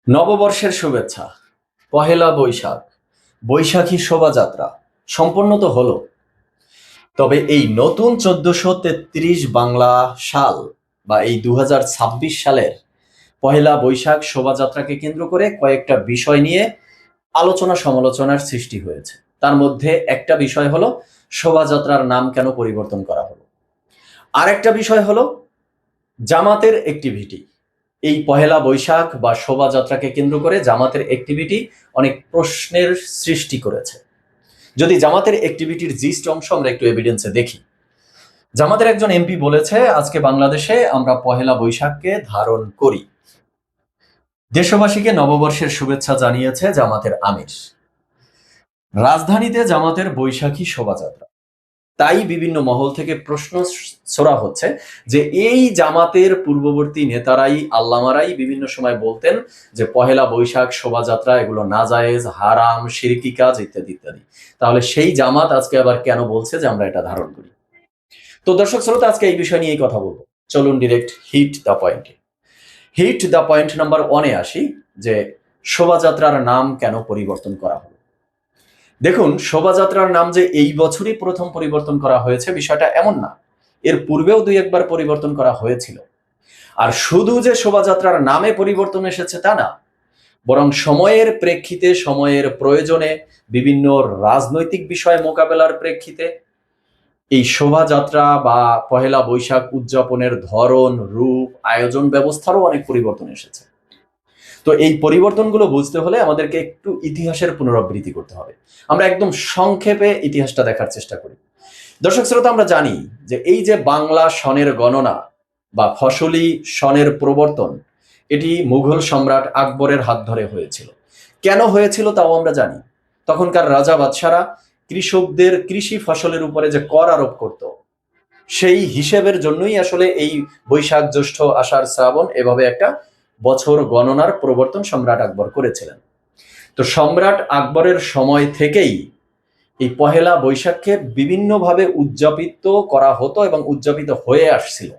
নববর্ষের শুভেচ্ছা। পহেলা বৈশাখ, বৈশাখী শোভাযাত্রা সম্পন্ন তো হলো। তবে এই নতুন 1433 বাংলা সাল বা এই 2026 সালের পহেলা বৈশাখ শোভাযাত্রাকে কেন্দ্র করে কয়েকটা বিষয় নিয়ে আলোচনা সমালোচনার সৃষ্টি হয়েছে। তার মধ্যে একটা বিষয় হলো শোভাযাত্রার নাম কেন পরিবর্তন করা হলো। আরেকটা বিষয় হলো জামাতের অ্যাক্টিভিটি। এই পহেলা বৈশাখ বা শোভাযাত্রাকে কেন্দ্র করে জামাতের অ্যাক্টিভিটি অনেক প্রশ্নের সৃষ্টি করেছে। যদি জামাতের অ্যাক্টিভিটির জিস্ট অংশ আমরা একটু এভিডেন্সে দেখি। জামাতের একজন এমপি বলেছে, আজকে বাংলাদেশে আমরা পহেলা বৈশাখকে ধারণ করি। দেশবাসীকে নববর্ষের শুভেচ্ছা জানিয়েছে জামাতের আমির। রাজধানীতে জামাতের বৈশাখী শোভাযাত্রা। তাই বিভিন্ন মহল থেকে প্রশ্ন ছোড়া হচ্ছে যে এই জামাতের পূর্ববর্তী নেতারাই আল্লামারাই বিভিন্ন সময় বলতেন যে পহেলা বৈশাখ শোভাযাত্রা এগুলো নাজায়েজ, হারাম, শিরকি কাজ ইত্যাদি ইত্যাদি। তাহলে সেই জামাত আজকে আবার কেন বলছে যে আমরা এটা ধারণ করি? তো দর্শক শ্রোতা, আজকে এই বিষয় নিয়েই কথা বলবো। চলুন ডিরেক্ট হিট দ্য পয়েন্টে। হিট দ্য পয়েন্ট নাম্বার 1-এ আসি, যে শোভাযাত্রার নাম কেন পরিবর্তন করা হলো। দেখুন, শোভাযাত্রার নাম যে এই বছরই প্রথম পরিবর্তন করা হয়েছে বিষয়টা এমন না। এর পূর্বেও দুই একবার পরিবর্তন করা হয়েছিল। আর শুধু যে শোভাযাত্রার নামে পরিবর্তন এসেছে তা না, বরং সময়ের প্রেক্ষিতে, সময়ের প্রয়োজনে, বিভিন্ন রাজনৈতিক বিষয় মোকাবেলার প্রেক্ষিতে এই শোভাযাত্রা বা পহেলা বৈশাখ উদযাপনের ধরন, রূপ, আয়োজন ব্যবস্থারও অনেক পরিবর্তন এসেছে। তো এই পরিবর্তনগুলো বুঝতে হলে আমাদেরকে একটু ইতিহাসের পুনরাবৃত্তি করতে হবে। আমরা একদম সংক্ষেপে ইতিহাসটা দেখার চেষ্টা করি। দর্শক শ্রোতা, আমরা জানি যে এই যে বাংলা সনের গণনা বা ফসলি সনের প্রবর্তন, এটি মুঘল সম্রাট আকবরের হাত ধরে হয়েছিল। কেন হয়েছিল তাও আমরা জানি। তখনকার রাজা বাদশারা কৃষকদের কৃষি ফসলের উপরে যে কর আরোপ করত, সেই হিসেবের জন্যই আসলে এই বৈশাখ, জ্যৈষ্ঠ, আষাঢ়, শ্রাবণ এভাবে একটা বছর গণনার প্রবর্তন সম্রাট আকবর করেছিলেন। তো সম্রাট আকবরের সময় থেকেই এই পহেলা বৈশাখকে বিভিন্নভাবে উদযাপিত করা হতো এবং উদযাপিত হয়ে আসছিল।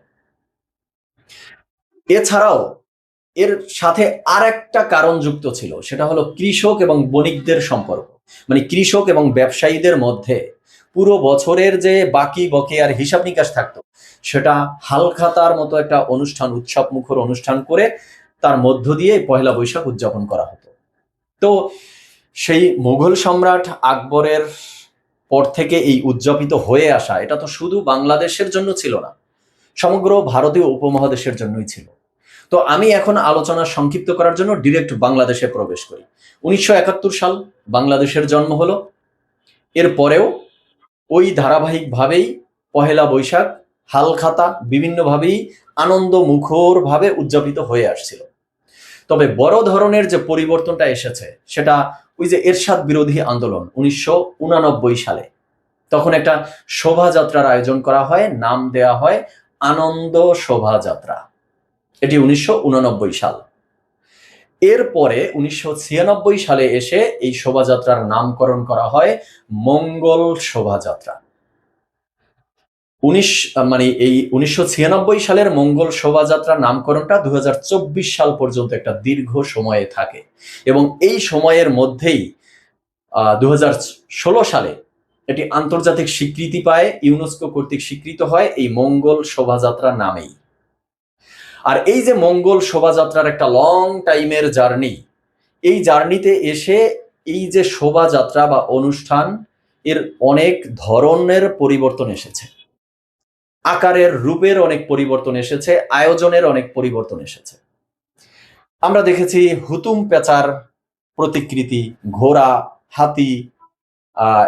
এছাড়াও এর সাথে আর একটা কারণ যুক্ত ছিল, সেটা হলো কৃষক এবং বণিকদের সম্পর্ক। মানে কৃষক এবং ব্যবসায়ীদের মধ্যে পুরো বছরের যে বাকি বকেয়ার হিসাব নিকাশ থাকতো, সেটা হালখাতার মতো একটা অনুষ্ঠান, উৎসব মুখর অনুষ্ঠান করে তার মধ্য দিয়ে পহেলা বৈশাখ উদযাপন করা হতো। তো সেই মুঘল সম্রাট আকবরের পর থেকে এই উদযাপিত হয়ে আসা, এটা তো শুধু বাংলাদেশের জন্য ছিল না, সমগ্র ভারতীয় উপমহাদেশের জন্যই ছিল। তো আমি এখন আলোচনা সংক্ষিপ্ত করার জন্য ডিরেক্ট বাংলাদেশে প্রবেশ করি। 1971 সাল বাংলাদেশের জন্ম হলো। এরপরেও ওই ধারাবাহিকভাবেই পহেলা বৈশাখ হালখাতা বিভিন্নভাবেই আনন্দ মুখরভাবে উদযাপিত হয়ে আসছিল। তবে বড় ধরনের যে পরিবর্তনটা এসেছে সেটা ওই যে এরশাদ বিরোধী আন্দোলন 1989 সালে। তখন একটা শোভাযাত্রার আয়োজন করা হয়, নাম দেয়া হয় আনন্দ শোভাযাত্রা। এটি 1989 সাল। এরপরে 1996 সালে এসে এই শোভাযাত্রার নামকরণ করা হয় মঙ্গল শোভাযাত্রা। এই 1996 সালের মঙ্গল শোভাযাত্রার নামকরণটা 2024 সাল পর্যন্ত একটা দীর্ঘ সময়ে থাকে এবং এই সময়ের মধ্যেই 2016 সালে এটি আন্তর্জাতিক স্বীকৃতি পায়, ইউনেস্কো কর্তৃক স্বীকৃত হয় এই মঙ্গল শোভাযাত্রা নামেই। আর এই যে মঙ্গল শোভাযাত্রার একটা লং টাইমের জার্নি, এই জার্নিতে এসে এই যে শোভাযাত্রা বা অনুষ্ঠান, এর অনেক ধরনের পরিবর্তন এসেছে, আকারের রূপের অনেক পরিবর্তন এসেছে, আয়োজনের অনেক পরিবর্তন এসেছে। আমরা দেখেছি হুতুম পেঁচার প্রতিকৃতি, ঘোড়া, হাতি,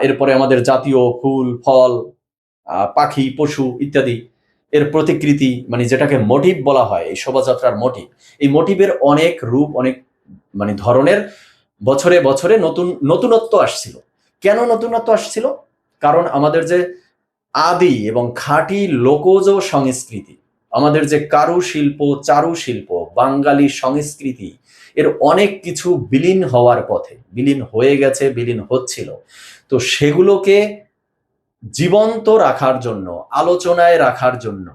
এরপরে আমাদের জাতীয় ফুল, ফল, পাখি, পশু ইত্যাদি এর প্রতিকৃতি, মানে যেটাকে মোটিভ বলা হয়, এই শোভাযাত্রার মোটিভ। এই মোটিভের অনেক রূপ, অনেক ধরনের বছরে বছরে নতুনত্ব আসছিল। কেন নতুনত্ব আসছিল? কারণ আমাদের যে আদি এবং খাঁটি লোকজ সংস্কৃতি, আমাদের যে কারুশিল্প, চারুশিল্প, বাঙালি সংস্কৃতি, এর অনেক কিছু বিলীন হওয়ার পথে, বিলীন হয়ে গেছে, বিলীন হচ্ছিল। তো সেগুলোকে জীবন্ত রাখার জন্য, আলোচনায় রাখার জন্য,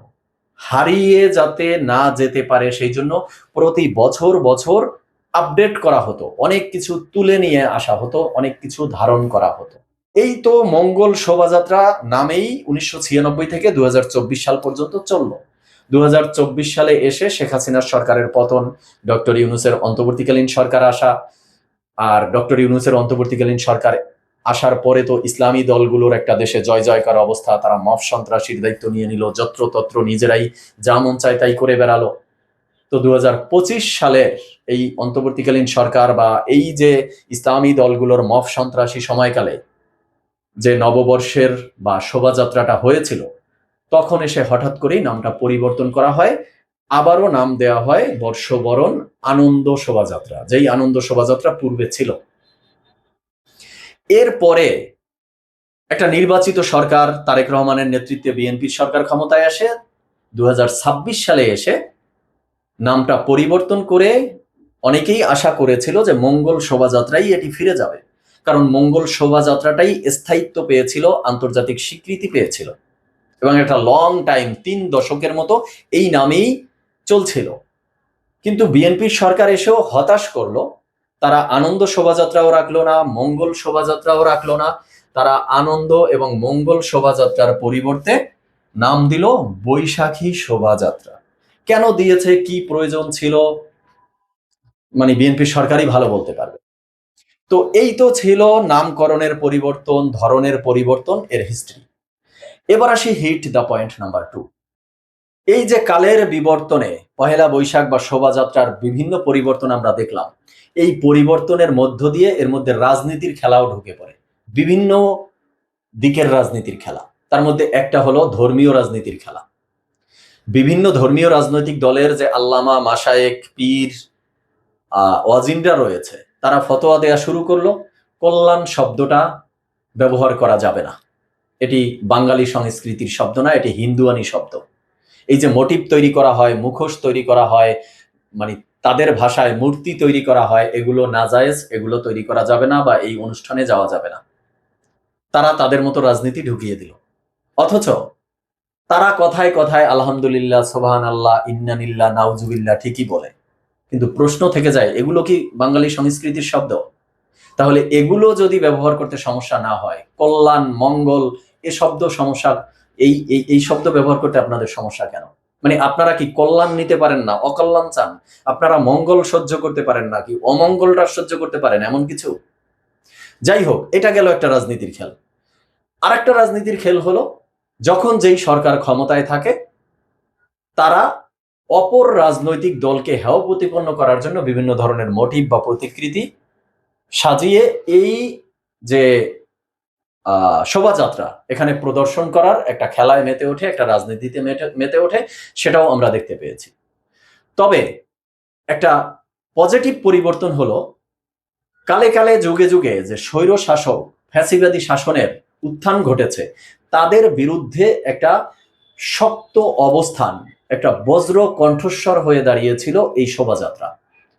হারিয়ে যাতে না যেতে পারে সেই জন্য প্রতি বছর বছর আপডেট করা হতো, অনেক কিছু তুলে নিয়ে আসা হতো, অনেক কিছু ধারণ করা হতো। এই তো মঙ্গল শোভাযাত্রা নামেই 1996 থেকে 2024 সাল পর্যন্ত চলল। 2024 সালে এসে শেখ হাসিনার সরকারের পতন, ডক্টর ইউনূসের অন্তর্বর্তীকালীন সরকার আসা, আর ডক্টর ইউনূসের অন্তর্বর্তীকালীন সরকার আসার পরে তো ইসলামী দলগুলোর একটা দেশে জয় জয়কার অবস্থা, তারা মব সন্ত্রাসীর দায়িত্ব নিয়ে নিল, যত্রতত্র নিজেরাই যা মন চায় তাই করে বেড়ালো। তো 2025 সালের এই অন্তর্বর্তীকালীন সরকার বা এই যে ইসলামী দলগুলোর মব সন্ত্রাসী সময়কালে যে নববর্ষের বা শোভাযাত্রাটা হয়েছিল, তখন এসে হঠাৎ করেই নামটা পরিবর্তন করা হয়, আবারও নাম দেওয়া হয় বর্ষবরণ আনন্দ শোভাযাত্রা, যেই আনন্দ শোভাযাত্রা পূর্বে ছিল। এরপরে একটা নির্বাচিত সরকার, তারেক রহমানের নেতৃত্বে বিএনপির সরকার ক্ষমতায় আসে। 2026 সালে এসে নামটা পরিবর্তন করে অনেকেই আশা করেছিল যে মঙ্গল শোভাযাত্রাই এটি ফিরে যাবে, কারণ মঙ্গল শোভাযাত্রাটাই স্থায়িত্ব পেয়েছিল, আন্তর্জাতিক স্বীকৃতি পেয়েছিল এবং একটা লং টাইম 3 দশকের মতো এই নামেই চলছিল। কিন্তু বিএনপির সরকার এসেও হতাশ করলো, তারা আনন্দ শোভাযাত্রাও রাখলো না, মঙ্গল শোভাযাত্রাও রাখলো না, তারা আনন্দ এবং মঙ্গল শোভাযাত্রার পরিবর্তে নাম দিল বৈশাখী শোভাযাত্রা। কেন দিয়েছে, কি প্রয়োজন ছিল, মানে বিএনপির সরকারই ভালো বলতে পারবে। তো এই তো ছিল নামকরণের পরিবর্তন, ধরনের পরিবর্তন, এর হিস্ট্রি। এবার আসি হিট দ্য পয়েন্ট নাম্বার 2। এই যে কালের বিবর্তনে পহেলা বৈশাখ বা শোভাযাত্রার বিভিন্ন পরিবর্তন আমরা দেখলাম, এই পরিবর্তনের মধ্য দিয়ে এর মধ্যে রাজনীতির খেলাও ঢুকে পড়ে, বিভিন্ন দিকের রাজনীতির খেলা। তার মধ্যে একটা হলো ধর্মীয় রাজনীতির খেলা। বিভিন্ন ধর্মীয় রাজনৈতিক দলের যে আল্লামা, মাশায়েখ, পীর, ওয়াজিনরা রয়েছে, তারা ফতোয়া দেয়া শুরু করলো কল্যাণ শব্দটা ব্যবহার করা যাবে না, এটি বাঙালি সংস্কৃতির শব্দ না, এটি হিন্দুয়ানি শব্দ। এই যে মোটিভ তৈরি করা হয়, মুখোশ তৈরি করা হয়, মানে তাদের ভাষায় মূর্তি তৈরি করা হয়, এগুলো নাজায়েজ, এগুলো তৈরি করা যাবে না বা এই অনুষ্ঠানে যাওয়া যাবে না। তারা তাদের মতো রাজনীতি ঢুকিয়ে দিল। অথচ তারা কথায় কথায় আলহামদুলিল্লাহ, সুবহানাল্লাহ, ইন্নানিল্লাহ, নাউজুবিল্লাহ ঠিকই বলে, কিন্তু প্রশ্ন থেকে যায় এগুলো কি বাঙালি সংস্কৃতির শব্দ? তাহলে এগুলো যদি ব্যবহার করতে সমস্যা না হয়, কল্যাণ, মঙ্গল এ শব্দ সমস্যা, এই এই শব্দ ব্যবহার করতে আপনাদের সমস্যা কেন? মানে আপনারা কি কল্যাণ নিতে পারেন না, অকল্যাণ চান? আপনারা মঙ্গল সহ্য করতে পারেন না কি অমঙ্গলটা সহ্য করতে পারেন, এমন কিছু? যাই হোক, এটা গেল একটা রাজনীতির খেল। আর একটা রাজনীতির খেল হলো, যখন যেই সরকার ক্ষমতায় থাকে তারা অপর রাজনৈতিক দলকে হেয় প্রতিপন্ন করার জন্য বিভিন্ন ধরনের মোটিভ বা প্রতিকৃতি সাজিয়ে এই যে শোভাযাত্রা এখানে প্রদর্শন করার একটা খেলায় মেতে ওঠে, একটা রাজনীতিতে মেতে ওঠে, সেটাও আমরা দেখতে পেয়েছি। তবে একটা পজিটিভ পরিবর্তন হলো, কালে কালে যুগে যুগে যে স্বৈর শাসক, ফ্যাসিবাদী শাসনের উত্থান ঘটেছে, তাদের বিরুদ্ধে একটা শক্ত অবস্থান, একটা বজ্র কণ্ঠস্বর হয়ে দাঁড়িয়েছিল এই শোভাযাত্রা।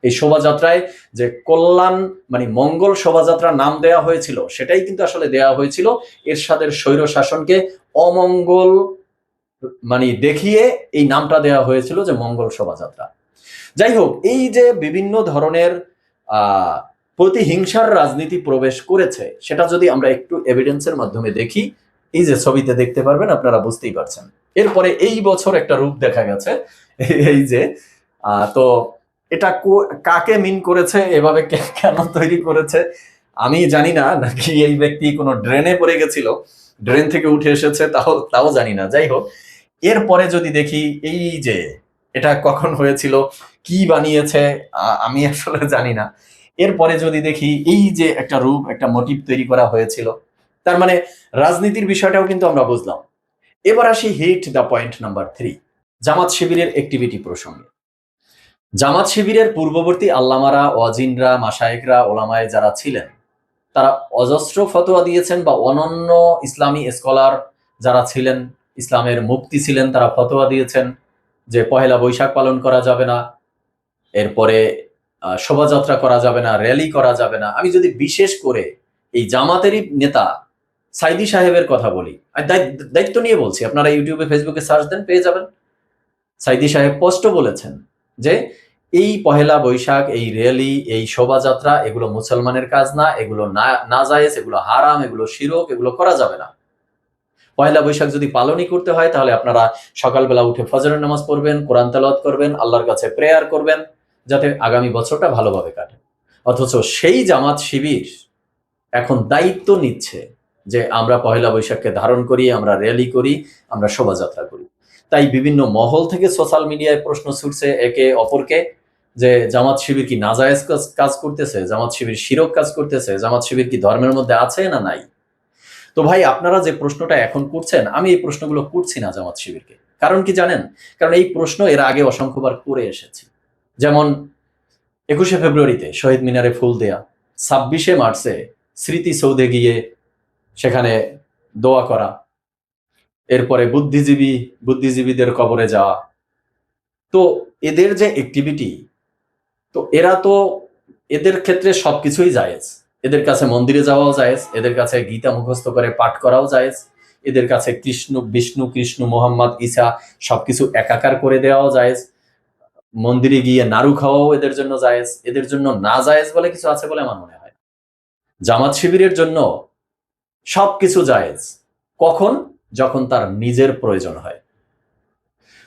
এই শোভাযাত্রায় যে কল্যাণ মানে মঙ্গল শোভাযাত্রা নাম দেয়া হয়েছিল, সেটাই কিন্তু আসলে দেয়া হয়েছিল এরশাদের স্বৈর শাসনকে অমঙ্গল মানে দেখিয়ে এই নামটা দেওয়া হয়েছিল যে মঙ্গল শোভাযাত্রা। যাই হোক, এই যে বিভিন্ন ধরনের প্রতিহিংসার রাজনীতি প্রবেশ করেছে, সেটা যদি আমরা একটু এভিডেন্সের মাধ্যমে দেখি, এই যে ছবিতে দেখতে পারবেন, আপনারা বুঝতেই পারছেন। এরপরে এই বছর একটা রূপ দেখা গেছে, এই যে তো এটা কাকে মিন করেছে, এভাবে কেন তৈরি করেছে আমি জানি না, নাকি এই ব্যক্তি কোনো ড্রেনে পড়ে গেছিল, ড্রেন থেকে উঠে এসেছে, তাও জানি না। যাই হোক, এরপরে যদি দেখি এই যে এটা কখন হয়েছিল, কি বানিয়েছে আমি আসলে জানি না। এরপরে যদি দেখি এই যে একটা রূপ, একটা মোটিভ তৈরি করা হয়েছিল, তার মানে রাজনীতির বিষয়টাও কিন্তু আমরা বুঝলাম। এবার আসি হিট দ্য পয়েন্ট নাম্বার 3, জামাত শিবিরের অ্যাক্টিভিটি প্রসঙ্গে। জামাত শিবিরের পূর্ববর্তী আল্লামারা, ওয়াজিনরা, মাশায়েখরা, ওলামায়ে যারা ছিলেন, তারা অজস্র ফতোয়া দিয়েছেন, বা অনন্য ইসলামী স্কলার যারা ছিলেন, ইসলামের মুফতি ছিলেন, তারা ফতোয়া দিয়েছেন যে পহেলা বৈশাখ পালন করা যাবে না, এরপরে শোভাযাত্রা করা যাবে না, র্যালি করা যাবে না। আমি যদি বিশেষ করে এই জামাতেরই নেতা সাইদি সাহেবের কথা বলি, আর দায়িত্ব নিয়ে বলছি, আপনারা ইউটিউবে, ফেসবুকে সার্চ দেন, পেয়ে যাবেন। সাইদি সাহেব স্পষ্ট বলেছেন যে এই পহেলা বৈশাখ, এই র্যালি, এই শোভাযাত্রা এগুলো মুসলমানের কাজ না, এগুলো নাজায়েজ, এগুলো হারাম, এগুলো শিরক, এগুলো করা যাবে না। পহেলা বৈশাখ যদি পালনই করতে হয় তাহলে আপনারা সকালবেলা উঠে ফজরের নামাজ পড়বেন, কোরআন তেলাওয়াত করবেন, আল্লাহর কাছে প্রেয়ার করবেন যাতে আগামী বছরটা ভালোভাবে কাটে। অথচ সেই জামাত শিবির এখন দায়িত্ব নিচ্ছে যে আমরা পহেলা বৈশাখকে ধারণ করি, আমরা র্যালি করি, আমরা শোভাযাত্রা করি। তাই বিভিন্ন মহল থেকে সোশ্যাল মিডিয়ায় প্রশ্ন ছুটছে একে অপরকে যে জামাত শিবির কি নাজায়েজ কাজ করতেছে, জামাত শিবির শিরক কাজ করতেছে, জামাত শিবির কি ধর্মের মধ্যে আছে না নাই। তো ভাই, আপনারা যে প্রশ্নটা এখন করছেন, আমি এই প্রশ্নগুলো করছি না জামাত শিবিরকে। কারণ কি জানেন? কারণ এই প্রশ্ন এর আগে অসংখ্যবার করে এসেছি। যেমন 21শে ফেব্রুয়ারিতে শহীদ মিনারে ফুল দেয়া, 26শে মার্চে স্মৃতি সৌধে গিয়ে সেখানে দোয়া করা, এরপরে বুদ্ধিজীবীদের কবরে যাওয়া। তো এদের যে অ্যাক্টিভিটি, তো এদের ক্ষেত্রে সবকিছুই জায়েজ। এদের কাছে মন্দিরে যাওয়াও জায়েজ, এদের কাছে গীতা মুখস্থ করে পাঠ করাও জায়েজ, এদের কাছে বিষ্ণু কৃষ্ণ মোহাম্মদ ঈসা সবকিছু একাকার করে দেওয়াও জায়েজ, মন্দিরে গিয়ে নাড়ু খাওয়াও এদের জন্য জায়েজ। এদের জন্য না জায়েজ বলে কিছু আছে বলে আমার মনে হয়। জামাত শিবিরের জন্য সবকিছু জায়েজ। কখন? যখন তার নিজের প্রয়োজন হয়।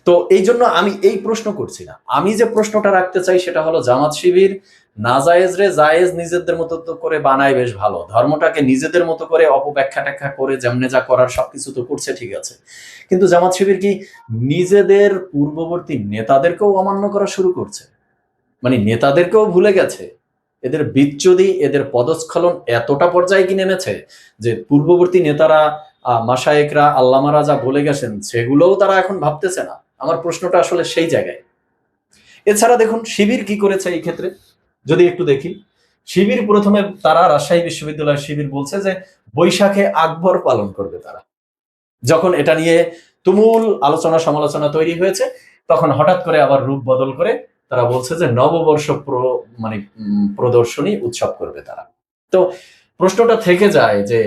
তো এই জন্য আমি এই প্রশ্ন করছি না। আমি যে প্রশ্নটা রাখতে চাই সেটা হলো, জামাত শিবির নাজায়েজ রে জায়েজ নিজেদের মতো তো করে বানায় বেশ ভালো, ধর্মটাকে নিজেদের মতো করে অপব্যাখ্যা ট্যাখ্যা করে যেমনে যা করার সবকিছু তো করছে, ঠিক আছে। কিন্তু জামাত শিবির কি নিজেদের পূর্ববর্তী নেতাদেরকেও অমান্য করা শুরু করছে? মানে নেতাদেরকেও ভুলে গেছে? এদের বিচ্যুতি, এদের পদস্খলন এতটা পর্যায়ে কি নেমেছে যে পূর্ববর্তী নেতারা, মাশায়েকরা, আল্লামারা যা বলে গেছেন সেগুলোও তারা এখন ভাবতেছে না? আমার প্রশ্নটা আসলে সেই জায়গায়। এছাড়া দেখুন শিবির কি করেছে এই ক্ষেত্রে, যদি একটু দেখি। শিবির প্রথমে তারা রাজশাহী বিশ্ববিদ্যালয়ের শিবির বলছে যে বৈশাখে আকবর পালন করবে তারা। যখন এটা নিয়ে তুমুল আলোচনা সমালোচনা তৈরি হয়েছে, তখন হঠাৎ করে আবার রূপ বদল করে তারা বলছে যে নববর্ষ মানে প্রদর্শনী উৎসব করবে তারা। তো প্রশ্নটা থেকে যায় যে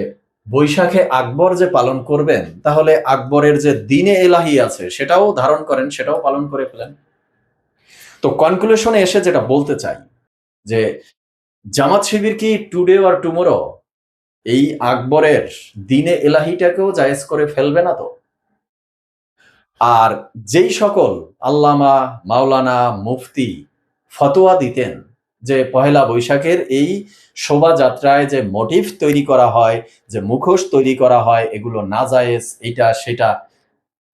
বৈশাখে আকবর যে পালন করবেন, তাহলে আকবরের যে দিনে এলাহি আছে সেটাও ধারণ করেন, সেটাও পালন করে ফেলেন। তো কনক্লুশনে এসে যেটা বলতে চাই যে জামাত শিবির কি টুডে আর টুমোরো এই আকবরের দিনে এলাহিটাকেও জায়েজ করে ফেলবে না তো? আর যেই সকল আল্লামা, মাওলানা, মুফতি ফতোয়া দিতেন যে পহেলা বৈশাখের এই শোভাযাত্রায় যে মোটিভ তৈরি করা হয়, যে মুখোশ তৈরি করা হয়, এগুলো নাজায়েজ, এইটা সেটা।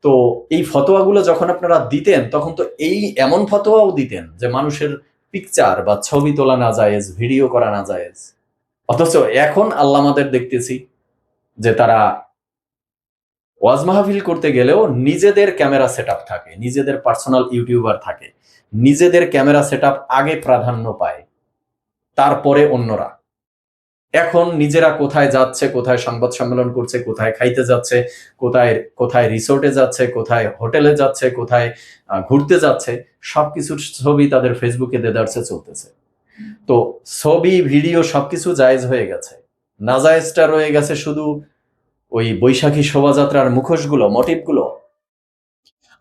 তো এই ফতোয়াগুলো যখন আপনারা দিতেন, তখন তো এমন ফতোয়াও দিতেন যে মানুষের পিকচার বা ছবি তোলা নাজায়েজ, ভিডিও করা নাজায়েজ। অথচ এখন আল্লামাদের দেখতেছি যে তারা ওয়াজ মাহফিল করতে গেলেও নিজেদের ক্যামেরা সেটআপ থাকে, নিজেদের পার্সোনাল ইউটিউবার থাকে, নিজেদের ক্যামেরা সেটআপ আগে প্রাধান্য পায়, তারপরে অন্যরা। এখন নিজেরা কোথায় যাচ্ছে, কোথায় সংবাদ সম্মেলন করছে, কোথায় খাইতে যাচ্ছে, কোথায় কোথায় রিসোর্টে যাচ্ছে, কোথায় হোটেলে যাচ্ছে, কোথায় ঘুরতে যাচ্ছে, সবকিছুর ছবি তাদের ফেসবুকে দেদারসে চলতেছে। তো ছবি, ভিডিও সবকিছু জায়েজ হয়ে গেছে, নাজায়েজটা রয়ে গেছে শুধু ওই বৈশাখী শোভাযাত্রার মুখোশগুলো, মোটিভগুলো।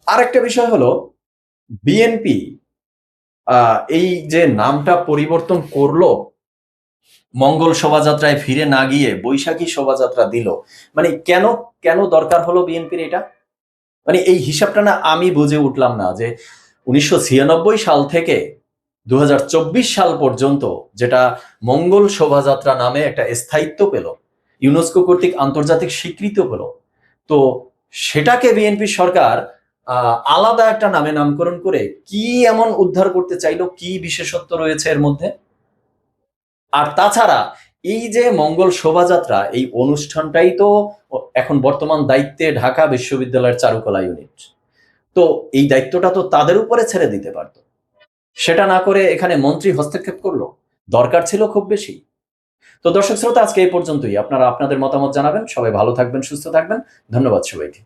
আরেকটা বিষয় হলো, বিএনপি এই যে নামটা পরিবর্তন করলো, মঙ্গল শোভাযাত্রায় ফিরে না গিয়ে বৈশাখী শোভাযাত্রা দিল, মানে কেন কেন দরকার হলো বিএনপির এটা? মানে এই হিসাবটা না আমি বুঝে উঠলাম না যে 1996 সাল থেকে 2024 সাল পর্যন্ত যেটা মঙ্গল শোভাযাত্রা নামে একটা স্থায়িত্ব পেল, ইউনেস্কো কর্তৃক আন্তর্জাতিক স্বীকৃতি পেল, তো সেটাকে বিএনপি সরকার আলাদা একটা নামে নামকরণ করে কি এমন উদ্ধার করতে চাইলো? কি বিশেষত্ব রয়েছে এর মধ্যে? আর তাছাড়া এই যে মঙ্গল শোভাযাত্রা, এই অনুষ্ঠানটাই তো এখন বর্তমান দায়িত্বে ঢাকা বিশ্ববিদ্যালয়ের চারুকলা ইউনিট। তো এই দায়িত্বটা তো তাদের উপরে ছেড়ে দিতে পারতো। সেটা না করে এখানে মন্ত্রী হস্তক্ষেপ করলো, দরকার ছিল খুব বেশি? তো দর্শক শ্রোতা, আজকে এই পর্যন্তই। আপনারা আপনাদের মতামত জানাবেন। সবাই ভালো থাকবেন, সুস্থ থাকবেন। ধন্যবাদ সবাইকে।